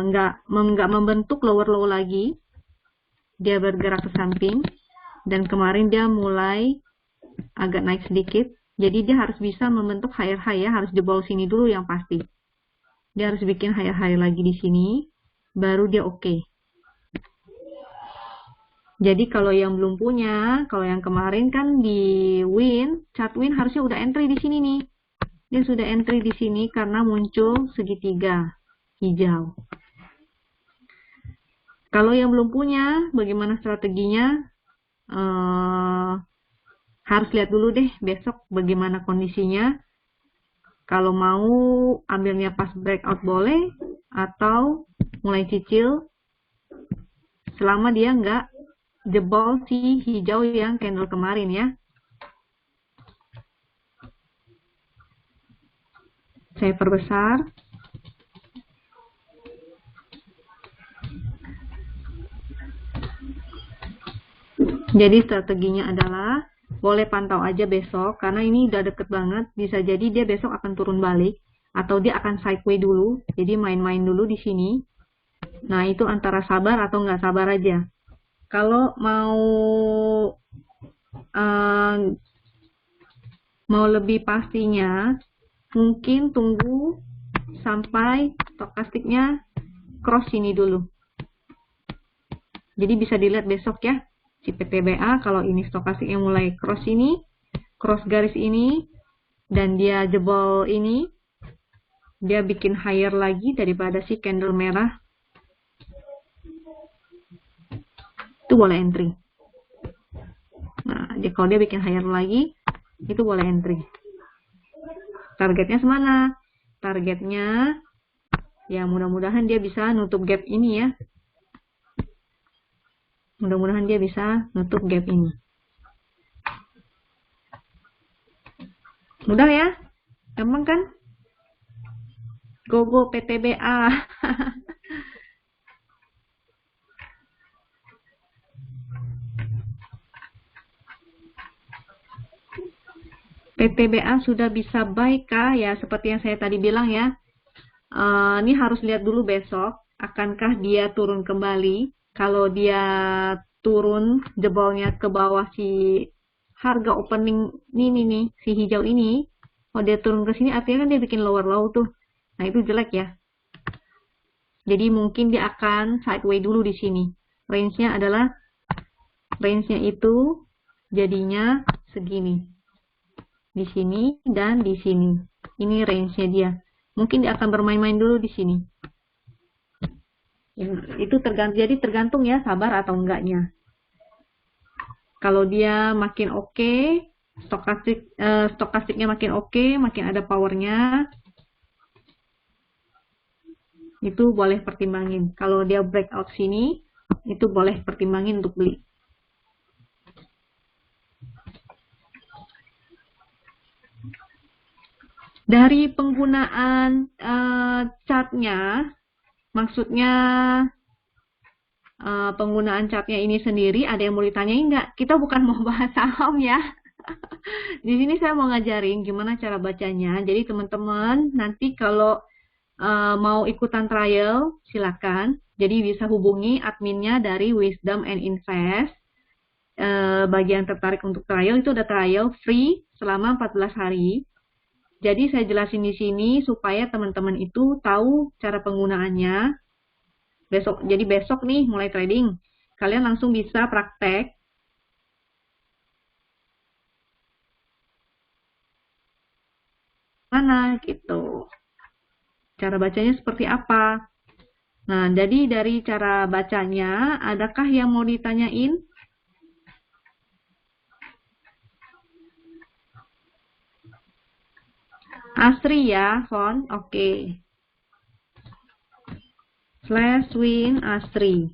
nggak membentuk lower low lagi. Dia bergerak ke samping. Dan kemarin dia mulai agak naik sedikit. Jadi dia harus bisa membentuk higher high ya. Harus jebol sini dulu yang pasti. Dia harus bikin higher high lagi di sini. Baru dia oke. Jadi kalau yang belum punya, kalau yang kemarin kan di win, chart win harusnya udah entry di sini nih. Dia sudah entry di sini karena muncul segitiga hijau. Kalau yang belum punya, bagaimana strateginya? Harus lihat dulu deh besok bagaimana kondisinya. Kalau mau ambilnya pas breakout boleh, atau mulai cicil selama dia nggak jebol si hijau yang candle kemarin ya. Saya perbesar. Jadi strateginya adalah boleh pantau aja besok karena ini udah deket banget. Bisa jadi dia besok akan turun balik atau dia akan sideways dulu. Jadi main-main dulu di sini. Nah itu antara sabar atau nggak sabar aja. Kalau mau lebih pastinya, mungkin tunggu sampai stokastiknya cross ini dulu. Jadi bisa dilihat besok ya. Si PTBA kalau ini stokastiknya mulai cross ini, cross garis ini, dan dia jebol ini, dia bikin higher lagi daripada si candle merah, itu boleh entry. Nah, kalau dia bikin higher lagi, itu boleh entry. Targetnya semana? Targetnya, ya mudah-mudahan dia bisa nutup gap ini ya. Mudah-mudahan dia bisa nutup gap ini. Mudah ya? Gampang kan? Go PTBA. PTBA sudah bisa buy kah? Ya, seperti yang saya tadi bilang ya. Ini harus lihat dulu besok. Akankah dia turun kembali? Kalau dia turun jebolnya ke bawah si harga opening ini nih, si hijau ini. Kalau dia turun ke sini artinya kan dia bikin lower low tuh. Nah, itu jelek ya. Jadi mungkin dia akan sideways dulu di sini. Range-nya itu jadinya segini. Di sini dan di sini. Ini range-nya dia. Mungkin dia akan bermain-main dulu di sini. Itu tergantung ya sabar atau enggaknya. Kalau dia makin oke, stokastiknya makin oke, makin ada powernya, itu boleh pertimbangin. Kalau dia breakout sini, itu boleh pertimbangin untuk beli. Dari penggunaan chartnya, maksudnya penggunaan chartnya ini sendiri, ada yang mau ditanyain nggak? Kita bukan mau bahas saham ya. Di sini saya mau ngajarin gimana cara bacanya. Jadi teman-teman nanti kalau mau ikutan trial, silakan. Jadi bisa hubungi adminnya dari Wisdom and Invest. Bagi yang tertarik untuk trial, itu ada trial free selama 14 hari. Jadi saya jelasin di sini supaya teman-teman itu tahu cara penggunaannya. Jadi besok nih mulai trading, kalian langsung bisa praktek. Mana gitu. Cara bacanya seperti apa? Nah, jadi dari cara bacanya, adakah yang mau ditanyain? Asri ya, Fon. Oke. /win Asri.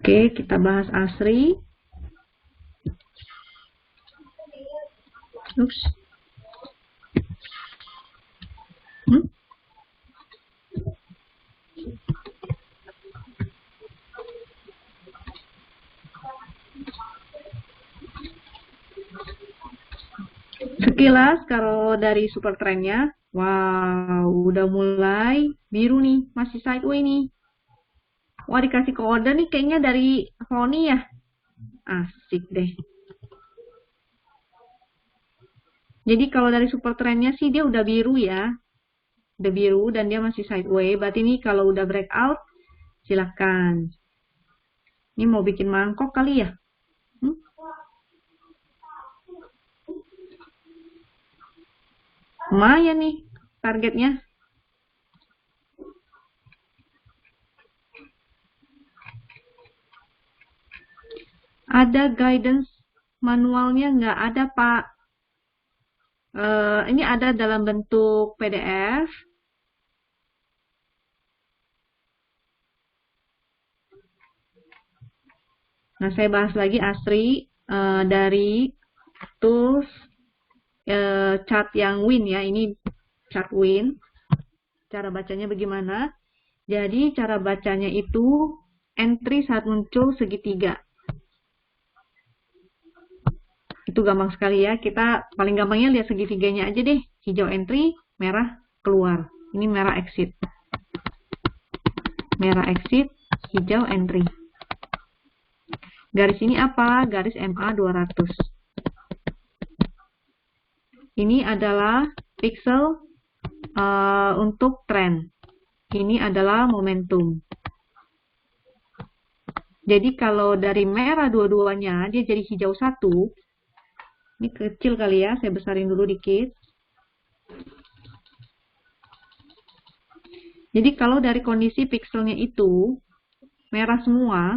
Oke, kita bahas Asri. Ups. Sekilas kalau dari super trendnya, wow, udah mulai biru nih, masih sideways nih. Wah, dikasih kode nih kayaknya dari Roni ya. Asik deh. Jadi kalau dari super trendnya sih dia udah biru ya. Udah biru dan dia masih sideways. Berarti ini kalau udah breakout, silahkan. Ini mau bikin mangkok kali ya? Lumayan nih targetnya. Ada guidance manualnya nggak? Ada, Pak. Ini ada dalam bentuk PDF. Nah, saya bahas lagi Asri dari tools chart yang win ya. Ini chart win. Cara bacanya bagaimana? Jadi cara bacanya itu entry saat muncul segitiga. Itu gampang sekali ya. Kita paling gampangnya lihat segitiganya aja deh. Hijau entry, merah keluar. Ini merah exit. Merah exit, hijau entry. Garis ini apa? Garis MA 200. Ini adalah pixel untuk trend. Ini adalah momentum. Jadi kalau dari merah dua-duanya, dia jadi hijau satu. Ini kecil kali ya, saya besarin dulu dikit. Jadi kalau dari kondisi pikselnya itu merah semua,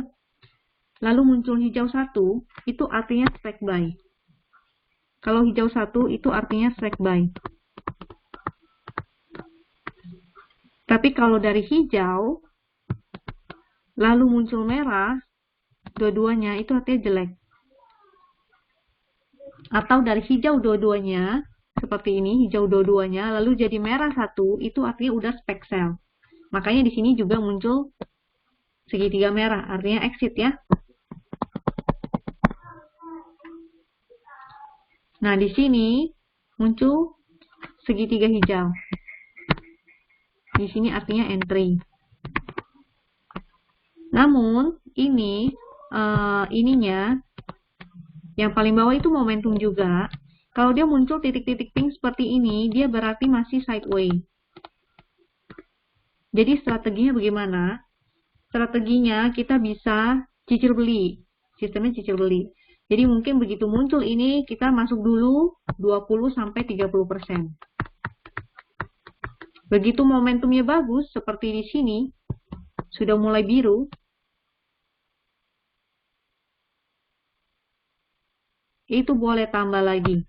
lalu muncul hijau satu, itu artinya strike buy. Kalau hijau satu, itu artinya strike buy. Tapi kalau dari hijau, lalu muncul merah, dua-duanya itu artinya jelek. Atau dari hijau dua-duanya, seperti ini, hijau dua-duanya, lalu jadi merah satu, itu artinya udah spec sell. Makanya di sini juga muncul segitiga merah, artinya exit ya. Nah, di sini muncul segitiga hijau. Di sini artinya entry. Namun, ininya, yang paling bawah itu momentum juga. Kalau dia muncul titik-titik pink seperti ini, dia berarti masih sideways. Jadi strateginya bagaimana? Strateginya kita bisa cicil beli. Sistemnya cicil beli. Jadi mungkin begitu muncul ini, kita masuk dulu 20-30%. Begitu momentumnya bagus, seperti di sini, sudah mulai biru, itu boleh tambah lagi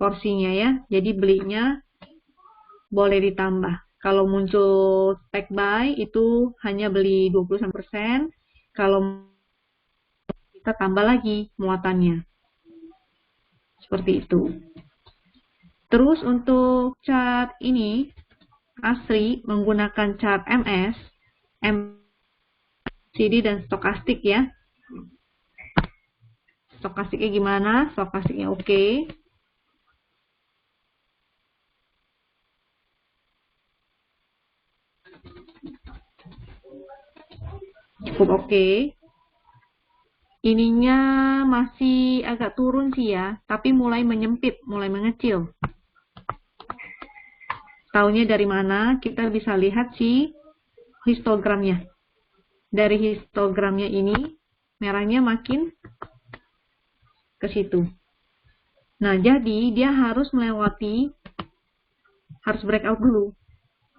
porsinya ya. Jadi belinya boleh ditambah. Kalau muncul spec buy itu hanya beli 20%. Kalau kita tambah lagi muatannya. Seperti itu. Terus untuk chart ini, ASRI menggunakan chart MS, MACD dan stokastik ya. Stokastiknya gimana? Stokastiknya oke. Cukup oke. Ininya masih agak turun sih ya, tapi mulai menyempit, mulai mengecil. Taunya dari mana? Kita bisa lihat sih histogramnya. Dari histogramnya ini, merahnya makin ke situ. Nah, jadi dia harus melewati, harus breakout dulu.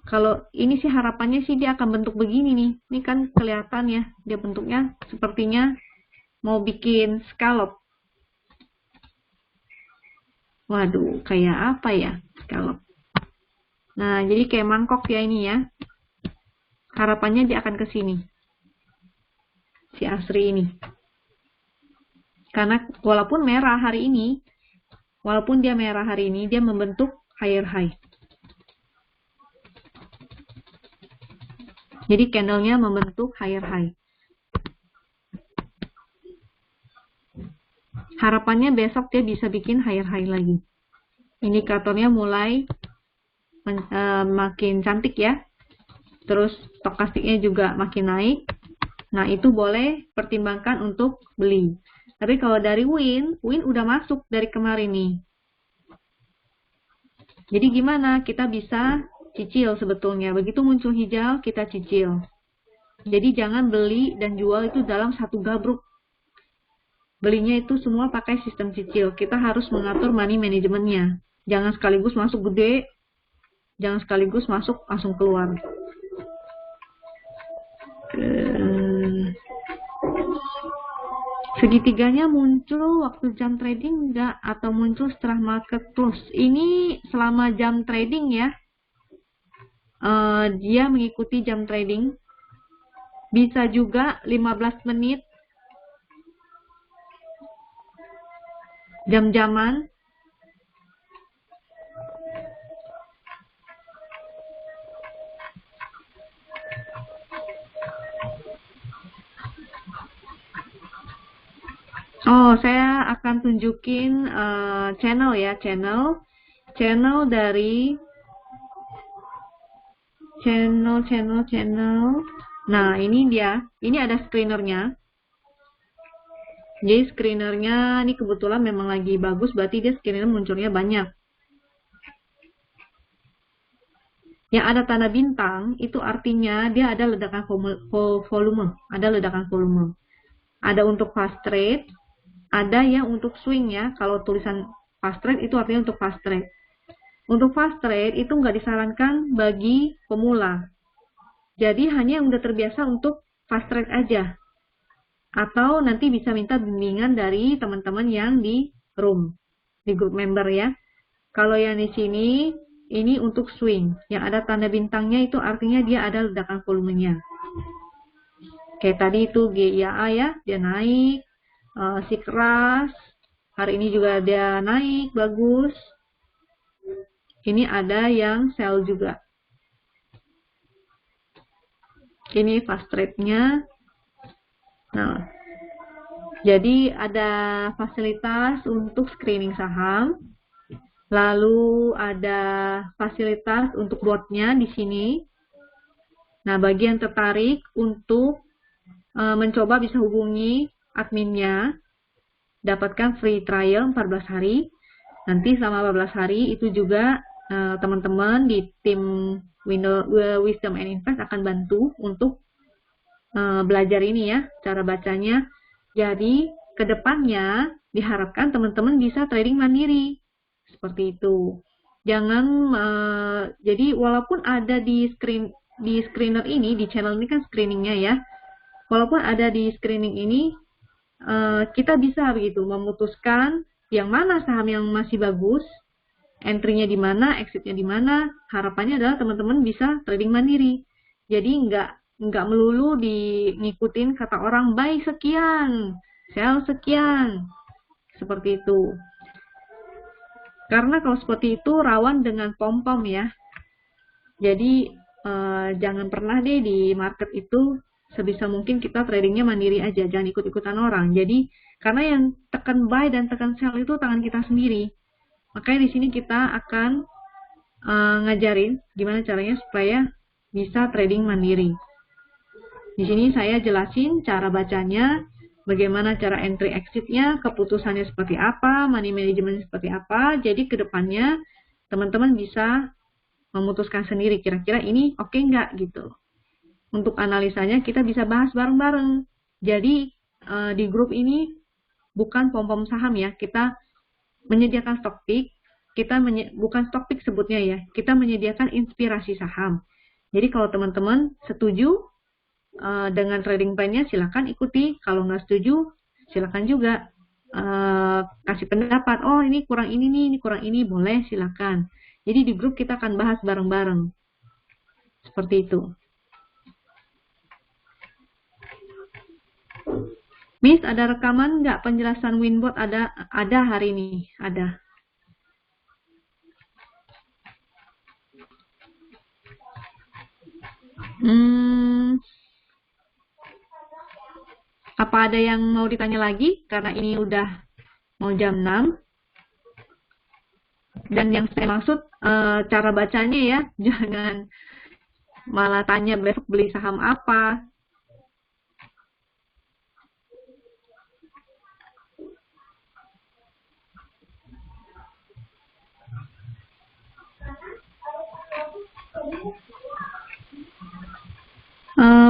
Kalau ini sih harapannya sih dia akan bentuk begini nih. Ini kan kelihatan ya, dia bentuknya sepertinya mau bikin scallop. Waduh, kayak apa ya scallop? Nah, jadi kayak mangkok ya ini ya. Harapannya dia akan ke sini. Si ASRI ini. Karena walaupun merah hari ini, dia membentuk higher high. Jadi candlenya membentuk higher high. Harapannya besok dia bisa bikin higher high lagi. Indikatornya mulai makin cantik ya. Terus stokastiknya juga makin naik. Nah, itu boleh pertimbangkan untuk beli. Tapi kalau dari Win udah masuk dari kemarin nih. Jadi gimana? Kita bisa cicil sebetulnya. Begitu muncul hijau, kita cicil. Jadi jangan beli dan jual itu dalam satu gabruk. Belinya itu semua pakai sistem cicil. Kita harus mengatur money manajemennya. Jangan sekaligus masuk gede, jangan sekaligus masuk langsung keluar. Segitiganya muncul waktu jam trading enggak, atau muncul setelah market close. Ini selama jam trading ya. Dia mengikuti jam trading. Bisa juga 15 menit jam-jaman. Oh, saya akan tunjukin channel ya, channel dari channel. Nah, ini dia. Ini ada screenernya. Jadi screenernya ini kebetulan memang lagi bagus, berarti dia screener munculnya banyak. Yang ada tanda bintang itu artinya dia ada ledakan volume, Ada untuk fast trade, ada yang untuk swing ya. Kalau tulisan fast trade itu artinya untuk fast trade. Untuk fast trade itu nggak disarankan bagi pemula. Jadi hanya yang udah terbiasa untuk fast trade aja. Atau nanti bisa minta bimbingan dari teman-teman yang di room, di group member ya. Kalau yang di sini, ini untuk swing. Yang ada tanda bintangnya itu artinya dia ada ledakan volumenya. Kayak tadi itu GIA ya, dia naik. Si keras, hari ini juga dia naik, bagus. Ini ada yang sell juga. Ini fast trade-nya. Nah, jadi ada fasilitas untuk screening saham. Lalu ada fasilitas untuk botnya di sini. Nah, bagi yang tertarik untuk mencoba bisa hubungi adminnya. Dapatkan free trial 14 hari. Nanti selama 14 hari itu juga teman-teman di tim Wisdom and Invest akan bantu untuk belajar ini ya, cara bacanya. Jadi kedepannya diharapkan teman-teman bisa trading mandiri seperti itu. Jangan jadi walaupun ada di screener ini, di channel ini kan screeningnya ya. Walaupun ada di screening ini, kita bisa begitu memutuskan yang mana saham yang masih bagus, entry-nya di mana, exit-nya di mana. Harapannya adalah teman-teman bisa trading mandiri. Jadi nggak melulu ngikutin kata orang buy sekian, sell sekian, seperti itu. Karena kalau seperti itu rawan dengan pom-pom ya. Jadi jangan pernah deh di market itu sebisa mungkin kita tradingnya mandiri aja, jangan ikut-ikutan orang. Jadi karena yang tekan buy dan tekan sell itu tangan kita sendiri. Makanya di sini kita akan ngajarin gimana caranya supaya bisa trading mandiri. Di sini saya jelasin cara bacanya, bagaimana cara entry exit-nya, keputusannya seperti apa, money management seperti apa. Jadi kedepannya teman-teman bisa memutuskan sendiri kira-kira ini oke nggak gitu. Untuk analisanya kita bisa bahas bareng-bareng. Jadi di grup ini bukan pom-pom saham ya, kita menyediakan stock pick, bukan stock pick sebutnya ya, kita menyediakan inspirasi saham. Jadi kalau teman-teman setuju dengan trading plan-nya silakan ikuti, kalau nggak setuju silakan juga kasih pendapat, oh ini kurang ini nih, ini kurang ini, boleh silakan. Jadi di grup kita akan bahas bareng-bareng. Seperti itu. Miss, ada rekaman nggak penjelasan Winbot? Ada hari ini, ada. Apa ada yang mau ditanya lagi? Karena ini udah mau jam 6. Dan yang saya maksud cara bacanya ya, jangan malah tanya besok beli saham apa.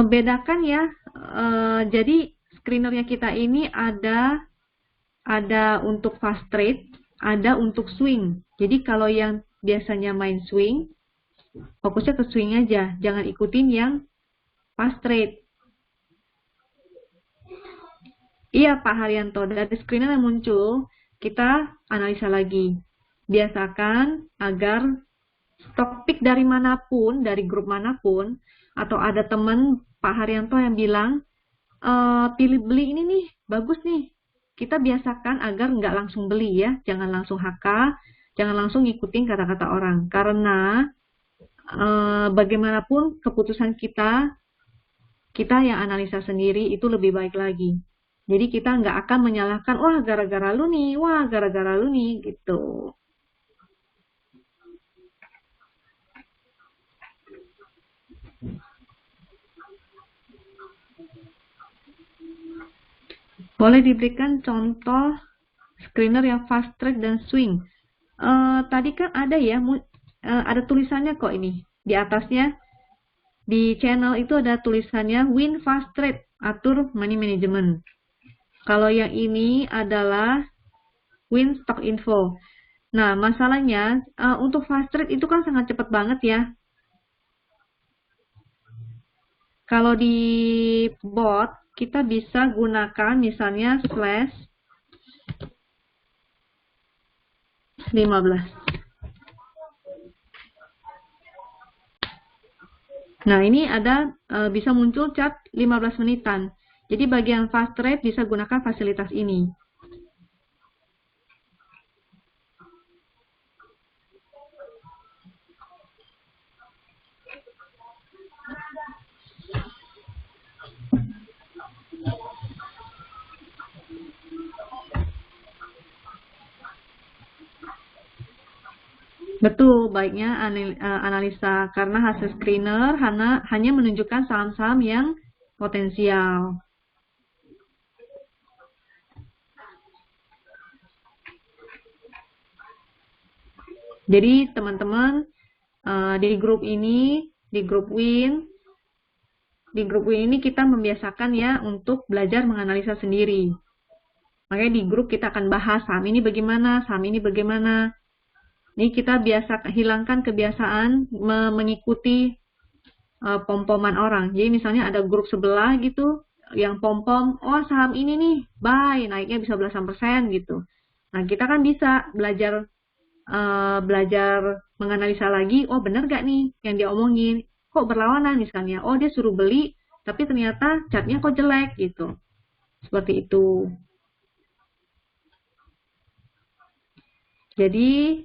Bedakan ya, jadi screenernya kita ini ada untuk fast trade, ada untuk swing. Jadi kalau yang biasanya main swing, fokusnya ke swing aja, jangan ikutin yang fast trade. Iya Pak Haryanto, dari screener yang muncul, kita analisa lagi. Biasakan agar stock pick dari manapun, dari grup manapun, atau ada teman Pak Haryanto yang bilang, pilih beli ini nih, bagus nih. Kita biasakan agar nggak langsung beli ya, jangan langsung HK, jangan langsung ngikutin kata-kata orang. Karena bagaimanapun keputusan kita yang analisa sendiri itu lebih baik lagi. Jadi kita nggak akan menyalahkan, wah gara-gara lu nih, wah gara-gara lu nih, gitu. Boleh diberikan contoh screener yang fast trade dan swing. Tadi kan ada ya, ada tulisannya kok ini. Di atasnya, di channel itu ada tulisannya win fast trade, atur money management. Kalau yang ini adalah win stock info. Nah, masalahnya untuk fast rate itu kan sangat cepat banget ya. Kalau di bot, kita bisa gunakan misalnya slash 15. Nah, ini ada bisa muncul chat 15 menitan. Jadi bagian fast rate bisa gunakan fasilitas ini. Betul, baiknya analisa karena hasil screener hanya menunjukkan saham-saham yang potensial. Jadi teman-teman di grup Win ini kita membiasakan ya untuk belajar menganalisa sendiri. Makanya di grup kita akan bahas saham ini bagaimana. Ini kita hilangkan kebiasaan mengikuti pom-poman orang. Jadi misalnya ada grup sebelah gitu yang pom-pom, oh saham ini nih buy, naiknya bisa belasan persen gitu. Nah, kita kan bisa belajar menganalisa lagi, oh bener gak nih yang dia omongin, kok berlawanan misalnya, oh dia suruh beli tapi ternyata chartnya kok jelek gitu, seperti itu. Jadi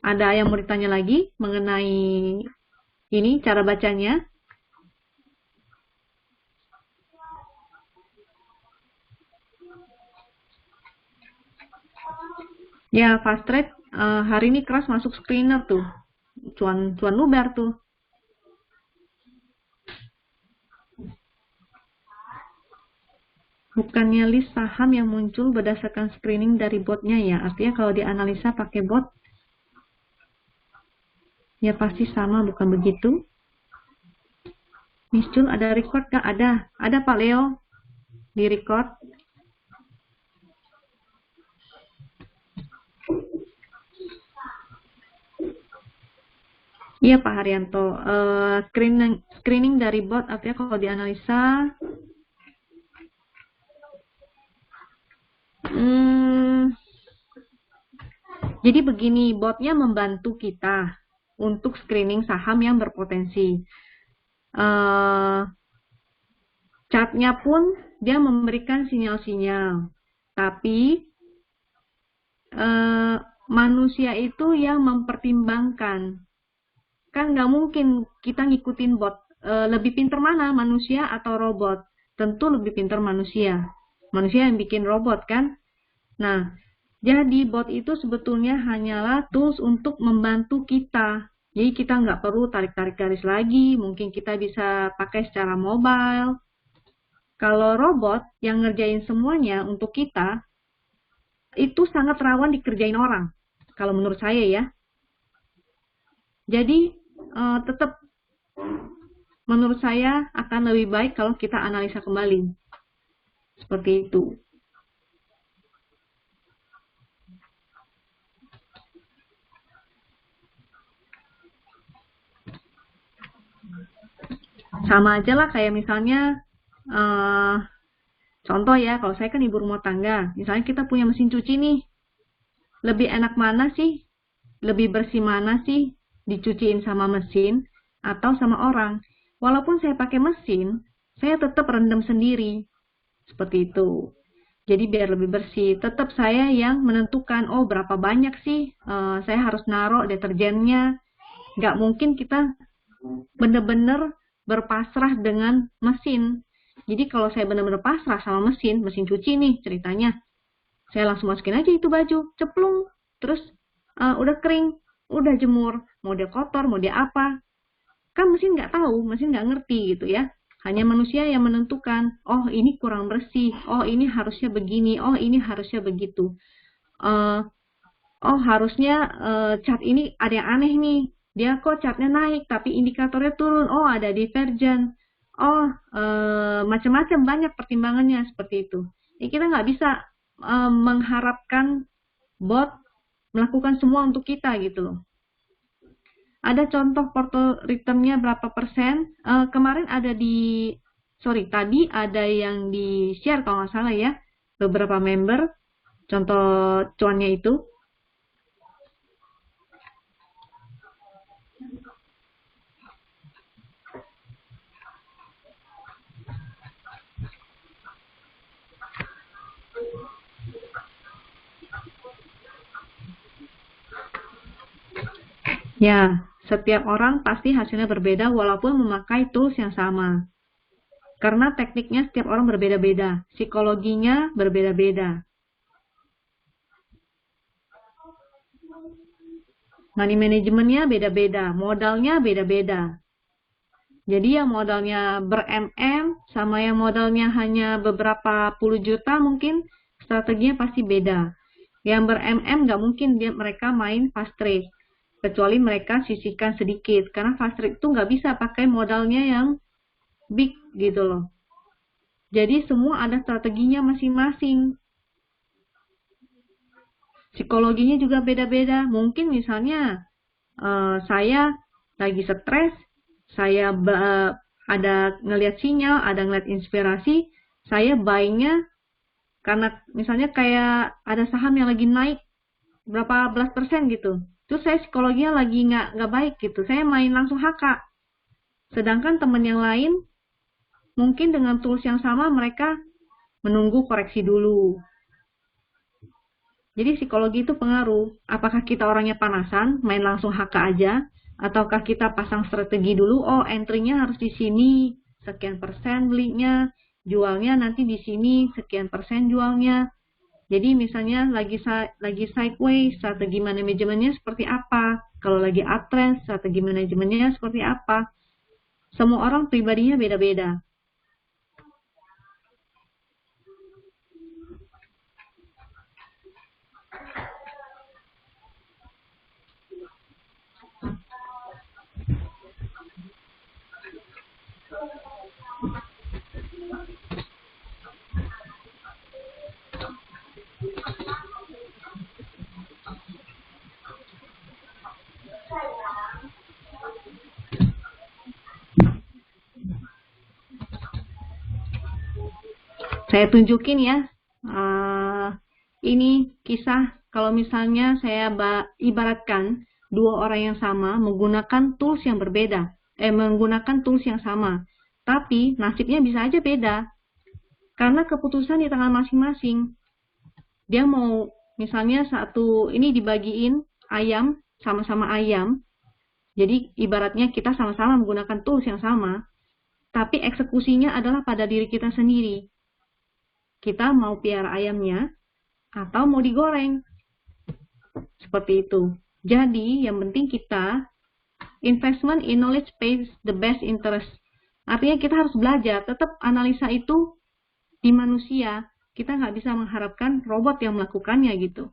ada yang mau ditanya lagi mengenai ini cara bacanya? Ya, fast trade hari ini keras masuk screener tuh. Cuan luber tuh. Bukannya list saham yang muncul berdasarkan screening dari botnya ya. Artinya kalau dianalisa pakai bot, ya pasti sama, bukan begitu? Miss Jul, ada record gak? Ada Pak Leo di record. Iya Pak Haryanto, screening dari bot artinya kalau dianalisa jadi begini, botnya membantu kita untuk screening saham yang berpotensi. Chartnya pun dia memberikan sinyal-sinyal, tapi manusia itu yang mempertimbangkan. Kan nggak mungkin kita ngikutin bot. Lebih pintar mana, manusia atau robot? Tentu lebih pintar manusia. Manusia yang bikin robot kan? Nah, jadi bot itu sebetulnya hanyalah tools untuk membantu kita. Jadi kita nggak perlu tarik-tarik garis lagi. Mungkin kita bisa pakai secara mobile. Kalau robot yang ngerjain semuanya untuk kita, itu sangat rawan dikerjain orang. Kalau menurut saya ya. Jadi tetap menurut saya akan lebih baik kalau kita analisa kembali. Seperti itu. Sama aja lah kayak misalnya contoh ya, kalau saya kan ibu rumah tangga, misalnya kita punya mesin cuci nih, lebih enak mana sih, lebih bersih mana sih dicuciin sama mesin atau sama orang. Walaupun saya pakai mesin, saya tetap rendam sendiri, seperti itu. Jadi biar lebih bersih, tetap saya yang menentukan, oh berapa banyak sih saya harus naruh deterjennya. Nggak mungkin kita benar-benar berpasrah dengan mesin. Jadi kalau saya benar-benar pasrah sama mesin cuci nih ceritanya, saya langsung masukin aja itu baju, ceplung, terus udah kering, udah jemur, mau dia kotor, mau dia apa. Kan mesin nggak tahu, mesin nggak ngerti gitu ya. Hanya manusia yang menentukan, oh ini kurang bersih, oh ini harusnya begini, oh ini harusnya begitu. Oh harusnya chart ini ada yang aneh nih, dia kok chartnya naik tapi indikatornya turun, oh ada divergen, oh macam-macam banyak pertimbangannya seperti itu. Jadi kita nggak bisa mengharapkan bot melakukan semua untuk kita gitu loh. Ada contoh portal returnnya berapa persen? Kemarin ada tadi ada yang di share kalau nggak salah ya, beberapa member, contoh cuannya itu. Ya, setiap orang pasti hasilnya berbeda walaupun memakai tools yang sama. Karena tekniknya setiap orang berbeda-beda, psikologinya berbeda-beda. Money manajemennya beda-beda, modalnya beda-beda. Jadi yang modalnya ber-MM sama yang modalnya hanya beberapa puluh juta mungkin strateginya pasti beda. Yang ber-MM nggak mungkin mereka main fast trade. Kecuali mereka sisihkan sedikit. Karena fast trade itu nggak bisa pakai modalnya yang big gitu loh. Jadi semua ada strateginya masing-masing. Psikologinya juga beda-beda. Mungkin misalnya saya lagi stres, saya ada ngelihat sinyal, ada ngelihat inspirasi, saya buying-nya karena misalnya kayak ada saham yang lagi naik berapa belas persen gitu. Terus saya psikologinya lagi nggak baik gitu, saya main langsung HK. Sedangkan teman yang lain mungkin dengan tools yang sama mereka menunggu koreksi dulu. Jadi psikologi itu pengaruh. Apakah kita orangnya panasan, main langsung HK aja, ataukah kita pasang strategi dulu, oh entry-nya harus di sini, sekian persen belinya, jualnya nanti di sini, sekian persen jualnya. Jadi misalnya lagi sideways, strategi manajemennya seperti apa? Kalau lagi uptrend, strategi manajemennya seperti apa? Semua orang pribadinya beda-beda. Saya tunjukin ya, ini kisah kalau misalnya saya ibaratkan dua orang yang sama menggunakan tools yang berbeda, menggunakan tools yang sama, tapi nasibnya bisa aja beda, karena keputusan di tangan masing-masing. Dia mau misalnya satu ini dibagiin ayam, sama-sama ayam, jadi ibaratnya kita sama-sama menggunakan tools yang sama, tapi eksekusinya adalah pada diri kita sendiri. Kita mau piara ayamnya atau mau digoreng. Seperti itu. Jadi, yang penting kita investment in knowledge pays the best interest. Artinya kita harus belajar. Tetap analisa itu di manusia. Kita nggak bisa mengharapkan robot yang melakukannya gitu.